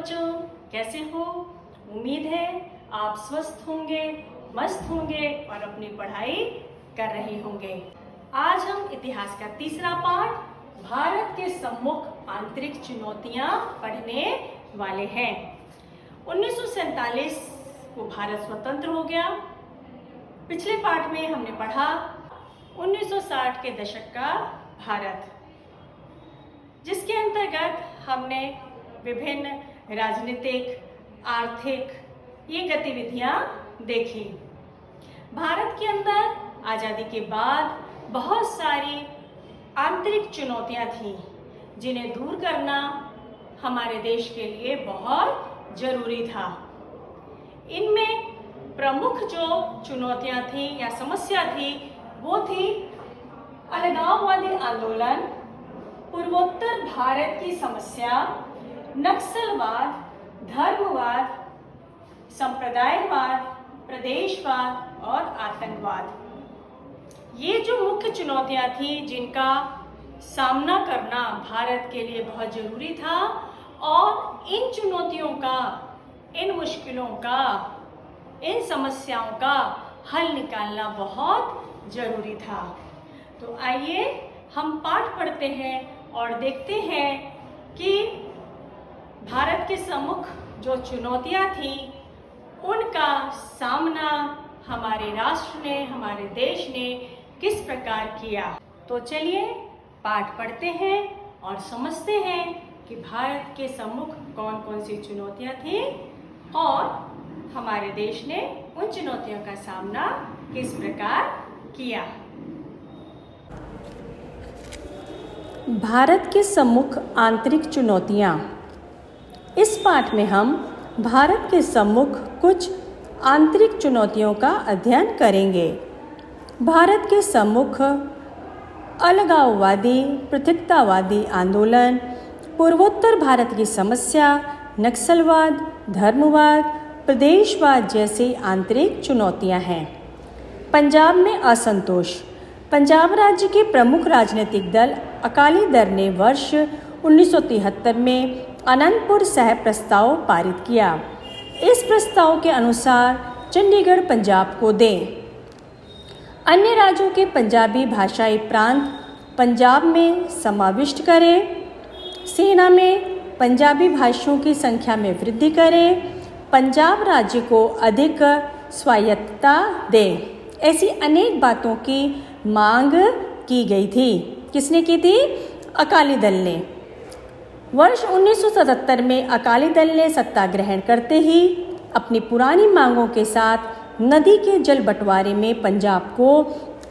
बच्चों, कैसे हो? उम्मीद है आप स्वस्थ होंगे, मस्त होंगे और अपनी पढ़ाई कर रहे होंगे। आज हम इतिहास का तीसरा पाठ भारत के सम्मुख आंतरिक चुनौतियां पढ़ने वाले हैं। 1947 को भारत स्वतंत्र हो गया। पिछले पाठ में हमने पढ़ा 1960 के दशक का भारत, जिसके अंतर्गत हमने विभिन्न राजनीतिक, आर्थिक ये गतिविधियां देखी। भारत के अंदर आज़ादी के बाद बहुत सारी आंतरिक चुनौतियां थीं, जिन्हें दूर करना हमारे देश के लिए बहुत जरूरी था। इनमें प्रमुख जो चुनौतियां थी या समस्या थी वो थी अलगाववादी आंदोलन, पूर्वोत्तर भारत की समस्या, नक्सलवाद, धर्मवाद, संप्रदायवाद, प्रदेशवाद और आतंकवाद। ये जो मुख्य चुनौतियां थी जिनका सामना करना भारत के लिए बहुत जरूरी था, और इन चुनौतियों का, इन मुश्किलों का, इन समस्याओं का हल निकालना बहुत जरूरी था। तो आइए हम पाठ पढ़ते हैं और देखते हैं कि भारत के सम्मुख जो चुनौतियां थीं उनका सामना हमारे राष्ट्र ने, हमारे देश ने किस प्रकार किया। तो चलिए पाठ पढ़ते हैं और समझते हैं कि भारत के सम्मुख कौन कौन सी चुनौतियां थीं और हमारे देश ने उन चुनौतियों का सामना किस प्रकार किया। भारत के सम्मुख आंतरिक चुनौतियाँ। इस पाठ में हम भारत के सम्मुख कुछ आंतरिक चुनौतियों का अध्ययन करेंगे। भारत के सम्मुख अलगाववादी, पृथकतावादी आंदोलन, पूर्वोत्तर भारत की समस्या, नक्सलवाद, धर्मवाद, प्रदेशवाद जैसी आंतरिक चुनौतियां हैं। पंजाब में असंतोष। पंजाब राज्य के प्रमुख राजनीतिक दल अकाली दल ने वर्ष 1973 में आनंदपुर साहिब प्रस्ताव पारित किया। इस प्रस्ताव के अनुसार चंडीगढ़ पंजाब को दें। अन्य राज्यों के पंजाबी भाषाई प्रांत पंजाब में समाविष्ट करें। सेना में पंजाबी भाषियों की संख्या में वृद्धि करें। पंजाब राज्य को अधिक स्वायत्तता दें। ऐसी अनेक बातों की मांग की गई थी। किसने की थी? अकाली दल ने। वर्ष 1977 में अकाली दल ने सत्ता ग्रहण करते ही अपनी पुरानी मांगों के साथ नदी के जल बंटवारे में पंजाब को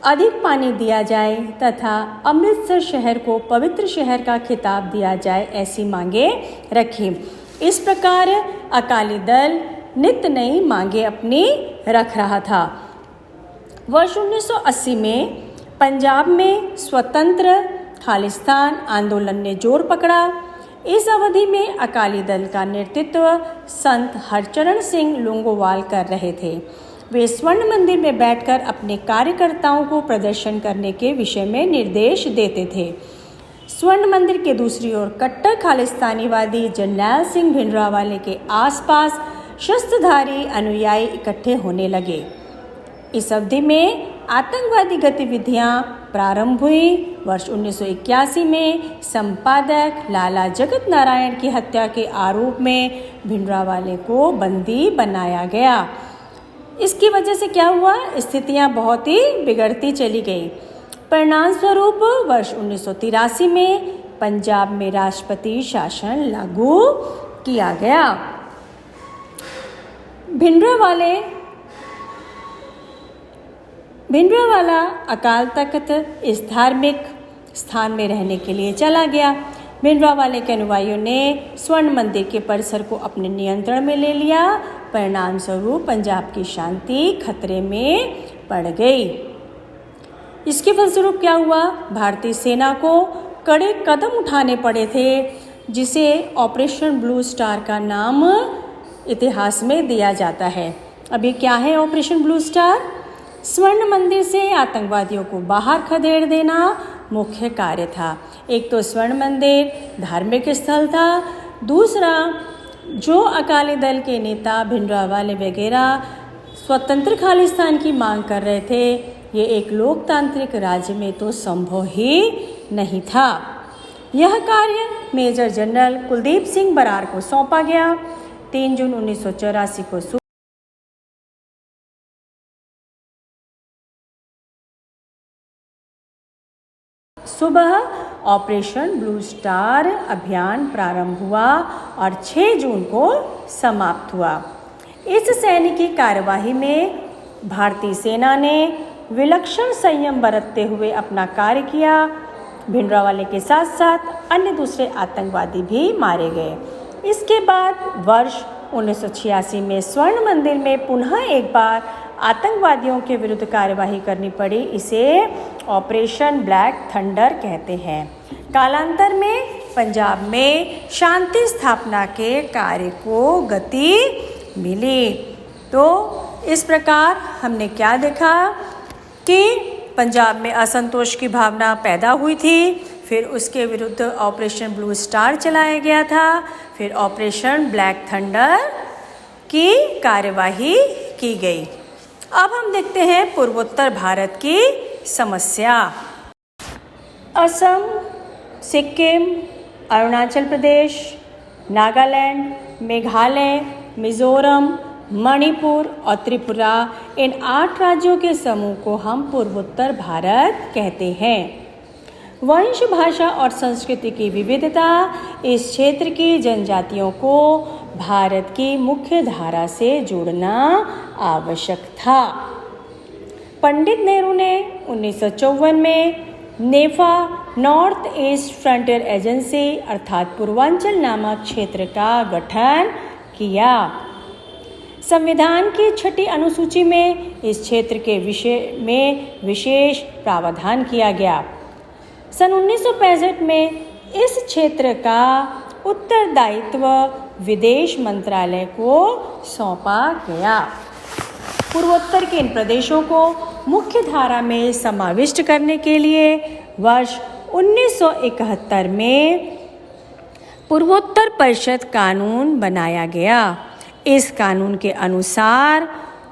अधिक पानी दिया जाए तथा अमृतसर शहर को पवित्र शहर का खिताब दिया जाए, ऐसी मांगें रखी। इस प्रकार अकाली दल नित्य नई मांगें अपनी रख रहा था। वर्ष 1980 में पंजाब में स्वतंत्र खालिस्तान आंदोलन ने जोर पकड़ा। इस अवधि में अकाली दल का नेतृत्व संत हरचरण सिंह लोंगोवाल कर रहे थे। वे स्वर्ण मंदिर में बैठकर अपने कार्यकर्ताओं को प्रदर्शन करने के विषय में निर्देश देते थे। स्वर्ण मंदिर के दूसरी ओर कट्टर खालिस्तानीवादी जरनैल सिंह भिंडरावाले के आसपास शस्त्रधारी अनुयायी इकट्ठे होने लगे। इस अवधि में आतंकवादी गतिविधियां प्रारंभ हुई। वर्ष 1981 में संपादक लाला जगत नारायण की हत्या के आरोप में भिंडरावाले को बंदी बनाया गया। इसकी वजह से क्या हुआ? स्थितियां बहुत ही बिगड़ती चली गई। परिणाम स्वरूप वर्ष 1983 में पंजाब में राष्ट्रपति शासन लागू किया गया। भिंडरावाला अकाल तख्त इस धार्मिक स्थान में रहने के लिए चला गया। भिंडरावाले के अनुयायियों ने स्वर्ण मंदिर के परिसर को अपने नियंत्रण में ले लिया। परिणाम स्वरूप पंजाब की शांति खतरे में पड़ गई। इसके फलस्वरूप क्या हुआ? भारतीय सेना को कड़े कदम उठाने पड़े थे, जिसे ऑपरेशन ब्लू स्टार का नाम इतिहास में दिया जाता है। अभी क्या है ऑपरेशन ब्लू स्टार? स्वर्ण मंदिर से आतंकवादियों को बाहर खदेड़ देना मुख्य कार्य था। एक तो स्वर्ण मंदिर धार्मिक स्थल था, दूसरा जो अकाली दल के नेता भिंडरावाले वगैरह स्वतंत्र खालिस्तान की मांग कर रहे थे, ये एक लोकतांत्रिक राज्य में तो संभव ही नहीं था। यह कार्य मेजर जनरल कुलदीप सिंह बरार को सौंपा गया। 3 जून 1984 को सुबह ऑपरेशन ब्लू स्टार अभियान प्रारंभ हुआ और 6 जून को समाप्त हुआ। इस सैनिकी कार्यवाही में भारतीय सेना ने विलक्षण संयम बरतते हुए अपना कार्य किया। भिंडरावाले के साथ साथ अन्य दूसरे आतंकवादी भी मारे गए। इसके बाद वर्ष 1986 में स्वर्ण मंदिर में पुनः एक बार आतंकवादियों के विरुद्ध कार्यवाही करनी पड़ी। इसे ऑपरेशन ब्लैक थंडर कहते हैं। कालांतर में पंजाब में शांति स्थापना के कार्य को गति मिली। तो इस प्रकार हमने क्या देखा कि पंजाब में असंतोष की भावना पैदा हुई थी, फिर उसके विरुद्ध ऑपरेशन ब्लू स्टार चलाया गया था, फिर ऑपरेशन ब्लैक थंडर की कार्यवाही की गई। अब हम देखते हैं पूर्वोत्तर भारत की समस्या। असम, सिक्किम, अरुणाचल प्रदेश, नागालैंड, मेघालय, मिजोरम, मणिपुर और त्रिपुरा, इन 8 राज्यों के समूह को हम पूर्वोत्तर भारत कहते हैं। वंश, भाषा और संस्कृति की विविधता इस क्षेत्र की जनजातियों को भारत की मुख्य धारा से जोड़ना आवश्यक था। पंडित नेहरू ने 1954 में नेफा, नॉर्थ ईस्ट फ्रंटियर एजेंसी अर्थात पूर्वांचल नामक क्षेत्र का गठन किया। संविधान की 6ठी अनुसूची में इस क्षेत्र के विषय में विशेष प्रावधान किया गया। सन 1965 में इस क्षेत्र का उत्तरदायित्व विदेश मंत्रालय को सौंपा गया। पूर्वोत्तर के इन प्रदेशों को मुख्य धारा में समाविष्ट करने के लिए वर्ष 1971 में पूर्वोत्तर परिषद कानून बनाया गया। इस कानून के अनुसार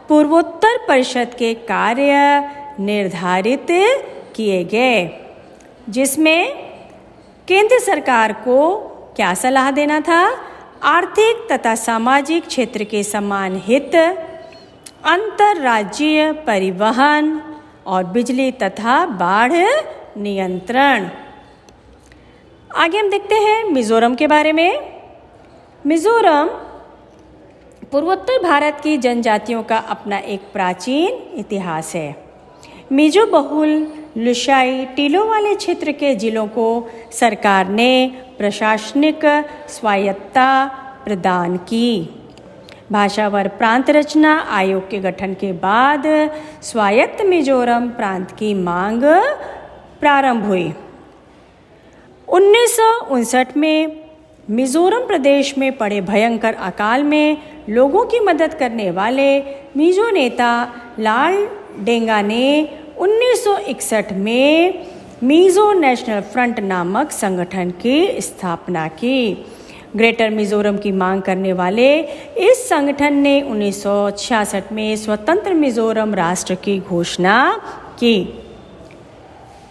पूर्वोत्तर परिषद के कार्य निर्धारित किए गए, जिसमें केंद्र सरकार को क्या सलाह देना था? आर्थिक तथा सामाजिक क्षेत्र के समान हित, अंतर्राज्यीय परिवहन और बिजली तथा बाढ़ नियंत्रण। आगे हम देखते हैं मिजोरम के बारे में। मिजोरम पूर्वोत्तर भारत की जनजातियों का अपना एक प्राचीन इतिहास है। मिजो बहुल लुशाई टीलों वाले क्षेत्र के जिलों को सरकार ने प्रशासनिक स्वायत्तता प्रदान की। भाषावर प्रांत रचना आयोग के गठन के बाद स्वायत्त मिजोरम प्रांत की मांग प्रारंभ हुई। 1959 में मिजोरम प्रदेश में पड़े भयंकर अकाल में लोगों की मदद करने वाले मिजो नेता लाल डेंगा ने 1961 में मिजो नेशनल फ्रंट नामक संगठन की स्थापना की। ग्रेटर मिजोरम की मांग करने वाले इस संगठन ने 1966 में स्वतंत्र मिजोरम राष्ट्र की घोषणा की।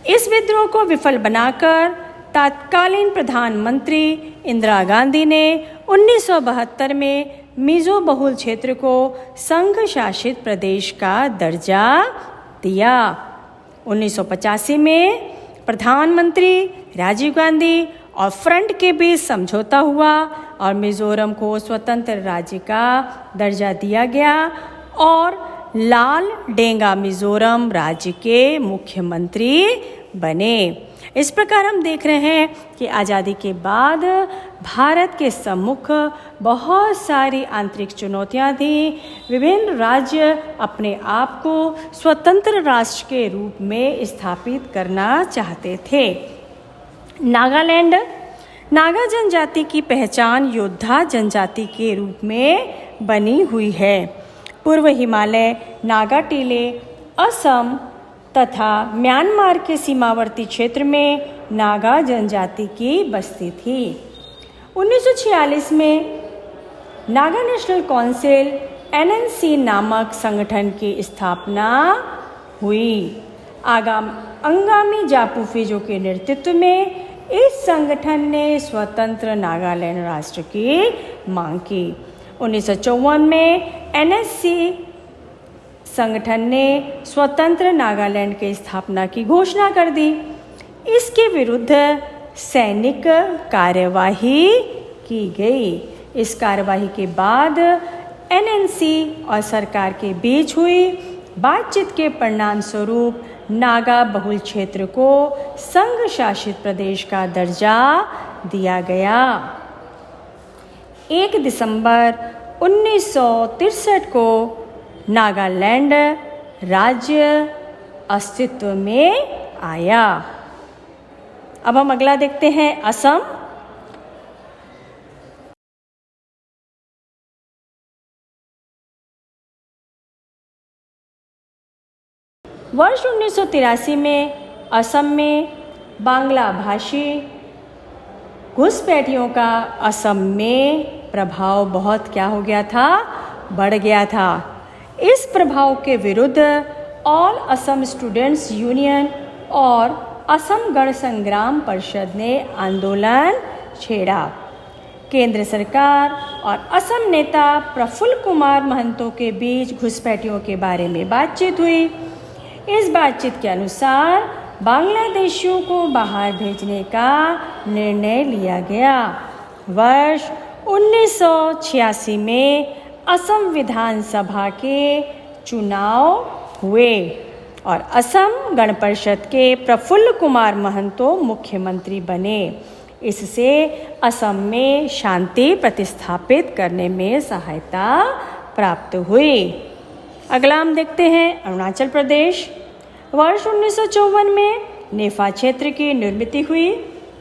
इस विद्रोह को विफल बनाकर तत्कालीन प्रधानमंत्री इंदिरा गांधी ने 1972 में मिजो बहुल क्षेत्र को संघ शासित प्रदेश का दर्जा दिया। 1985 में प्रधानमंत्री राजीव गांधी और फ्रंट के बीच समझौता हुआ और मिजोरम को स्वतंत्र राज्य का दर्जा दिया गया और लाल डेंगा मिजोरम राज्य के मुख्यमंत्री बने। इस प्रकार हम देख रहे हैं कि आज़ादी के बाद भारत के सम्मुख बहुत सारी आंतरिक चुनौतियां थी। विभिन्न राज्य अपने आप को स्वतंत्र राष्ट्र के रूप में स्थापित करना चाहते थे। नागालैंड, नागा जनजाति की पहचान योद्धा जनजाति के रूप में बनी हुई है। पूर्व हिमालय, नागा टीले, असम तथा म्यांमार के सीमावर्ती क्षेत्र में नागा जनजाति की बस्ती थी। 1946 में नागा नेशनल काउंसिल NNC नामक संगठन की स्थापना हुई। अंगामी जापू फिजो के नेतृत्व में इस संगठन ने स्वतंत्र नागालैंड राष्ट्र की मांग की। 1954 में NSC संगठन ने स्वतंत्र नागालैंड की स्थापना की घोषणा कर दी। इसके विरुद्ध सैनिक कार्यवाही की गई। इस कार्यवाही के बाद NNC और सरकार के बीच हुई बातचीत के परिणाम स्वरूप नागा बहुल क्षेत्र को संघ शासित प्रदेश का दर्जा दिया गया। 1 दिसंबर 1963 को नागालैंड राज्य अस्तित्व में आया। अब हम अगला देखते हैं असम। वर्ष 1983 में असम में बांग्ला भाषी घुसपैठियों का असम में प्रभाव बहुत क्या हो गया था, बढ़ गया था। इस प्रभाव के विरुद्ध ऑल असम स्टूडेंट्स यूनियन और असम गण संग्राम परिषद ने आंदोलन छेड़ा। केंद्र सरकार और असम नेता प्रफुल्ल कुमार महंतो के बीच घुसपैठियों के बारे में बातचीत हुई। इस बातचीत के अनुसार बांग्लादेशियों को बाहर भेजने का निर्णय लिया गया। वर्ष 1986 में असम विधानसभा के चुनाव हुए और असम गण परिषद के प्रफुल्ल कुमार महंतो मुख्यमंत्री बने। इससे असम में शांति प्रतिस्थापित करने में सहायता प्राप्त हुई। अगला हम देखते हैं अरुणाचल प्रदेश। वर्ष 1954 में नेफा क्षेत्र की निर्मित हुई।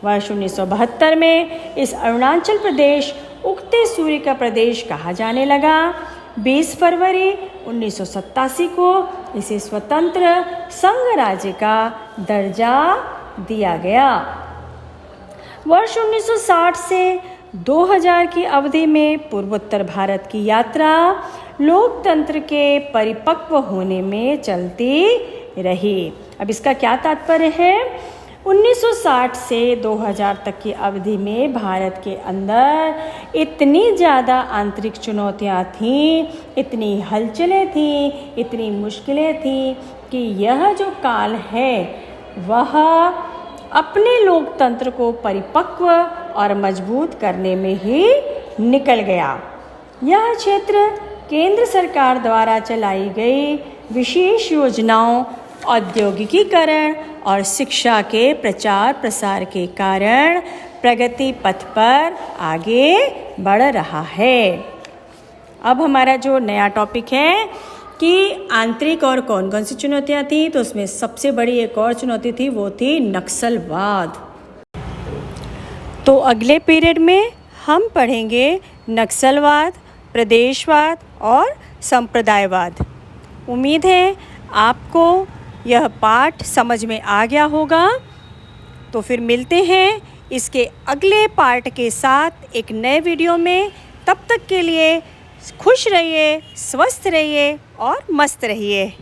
वर्ष 1972 में इस अरुणाचल प्रदेश उगते सूर्य का प्रदेश कहा जाने लगा। 20 फरवरी 1987 को इसे स्वतंत्र संघ राज्य का दर्जा दिया गया। वर्ष 1960 से 2000 की अवधि में पूर्वोत्तर भारत की यात्रा लोकतंत्र के परिपक्व होने में चलती रही। अब इसका क्या तात्पर्य है? 1960 से 2000 तक की अवधि में भारत के अंदर इतनी ज़्यादा आंतरिक चुनौतियाँ थीं, इतनी हलचलें थीं, इतनी मुश्किलें थीं कि यह जो काल है वह अपने लोकतंत्र को परिपक्व और मजबूत करने में ही निकल गया। यह क्षेत्र केंद्र सरकार द्वारा चलाई गई विशेष योजनाओं, औद्योगिकीकरण और शिक्षा के प्रचार प्रसार के कारण प्रगति पथ पर आगे बढ़ रहा है। अब हमारा जो नया टॉपिक है कि आंतरिक और कौन कौन सी चुनौतियाँ थी, तो उसमें सबसे बड़ी एक और चुनौती थी, वो थी नक्सलवाद। तो अगले पीरियड में हम पढ़ेंगे नक्सलवाद, प्रदेशवाद और संप्रदायवाद। उम्मीद है आपको यह पाठ समझ में आ गया होगा। तो फिर मिलते हैं इसके अगले पार्ट के साथ एक नए वीडियो में। तब तक के लिए खुश रहिए, स्वस्थ रहिए और मस्त रहिए।